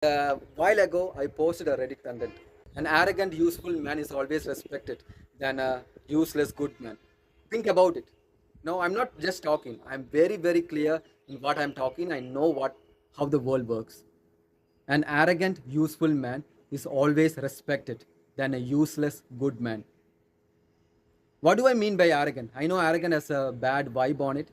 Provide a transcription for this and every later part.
A while ago, I posted a Reddit content. An arrogant, useful man is always respected than a useless, good man. Think about it. No, I'm not just talking. I'm very, very clear in what I'm talking. I know how the world works. An arrogant, useful man is always respected than a useless, good man. What do I mean by arrogant? I know arrogant has a bad vibe on it,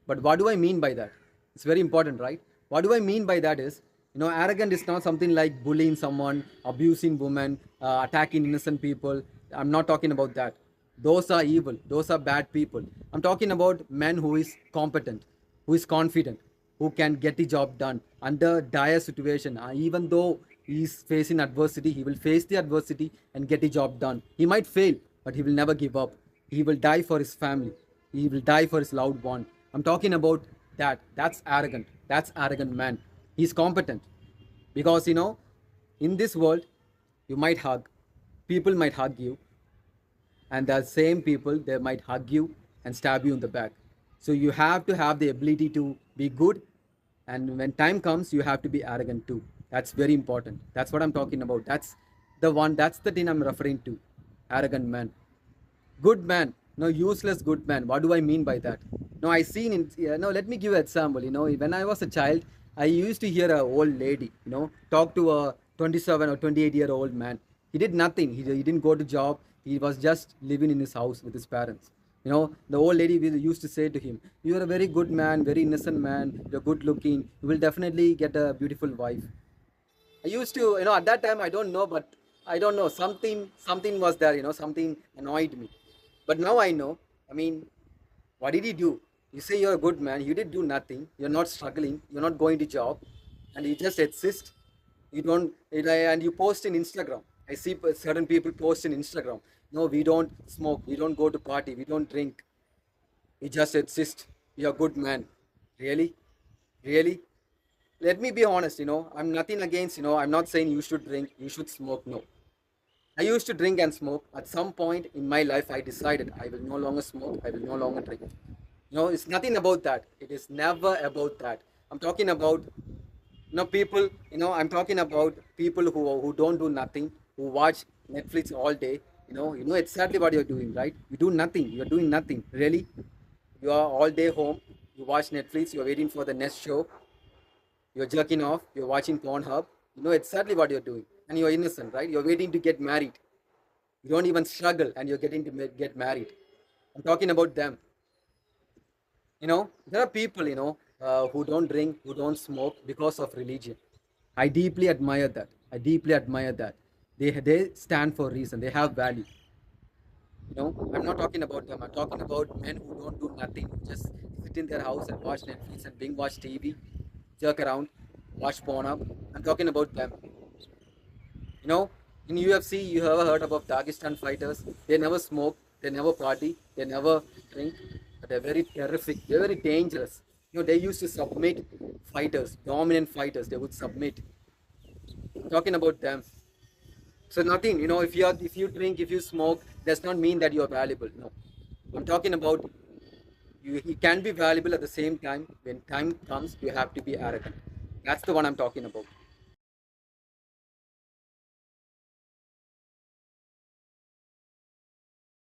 but what do I mean by that? It's very important, right? What do I mean by that is, arrogant is not something like bullying someone, abusing women, attacking innocent people. I'm not talking about that. Those are evil. Those are bad people. I'm talking about men who is competent, who is confident, who can get the job done under dire situation. Even though he's facing adversity, he will face the adversity and get the job done. He might fail, but he will never give up. He will die for his family. He will die for his loved one. I'm talking about that. That's arrogant. That's arrogant man. He's competent. Because in this world, you might hug. People might hug you, and the same people they might hug you and stab you in the back. So you have to have the ability to be good, and when time comes you have to be arrogant too. That's very important. That's what I'm talking about. That's the thing I'm referring to. Arrogant man. Good man. No, useless good man. What do I mean by that? No, I seen in no, let me give an example. When I was a child, I used to hear a old lady, talk to a 27 or 28-year-old man. He did nothing. He didn't go to job. He was just living in his house with his parents. The old lady used to say to him, "You are a very good man, very innocent man. You're good looking. You will definitely get a beautiful wife." I used to, at that time, I don't know, but I don't know, something was there, something annoyed me. But now I know. I mean, what did he do? You say you're a good man, you did do nothing, you're not struggling, you're not going to job, and you just exist. You don't, and you post in Instagram. I see certain people post in Instagram. No, we don't smoke, we don't go to party, we don't drink, we just exist. You're a good man. Really? Really? Let me be honest, I'm nothing against, I'm not saying you should drink, you should smoke. No. I used to drink and smoke. At some point in my life, I decided I will no longer smoke, I will no longer drink. It's nothing about that. It is never about that. I'm talking about, people, I'm talking about people who don't do nothing, who watch Netflix all day. You know exactly what you're doing, right? You do nothing. You're doing nothing. Really? You are all day home. You watch Netflix. You're waiting for the next show. You're jerking off, you're watching Pornhub, you know exactly what you're doing, and you're innocent, right? You're waiting to get married. You don't even struggle, and you're getting to get married. I'm talking about them. There are people, who don't drink, who don't smoke because of religion. I deeply admire that. I deeply admire that. They stand for reason. They have value. I'm not talking about them. I'm talking about men who don't do nothing, who just sit in their house and watch Netflix and binge watch TV, jerk around, watch porn up. I'm talking about them. You know, in UFC, you ever heard about Dagestan fighters? They never smoke, they never party, they never drink, but they're very terrific. They're very dangerous. They used to submit fighters, dominant fighters. They would submit. I'm talking about them. So nothing, if you drink, if you smoke, does not mean that you are valuable. No, I'm talking about you can be valuable at the same time. When time comes, you have to be arrogant. That's the one I'm talking about.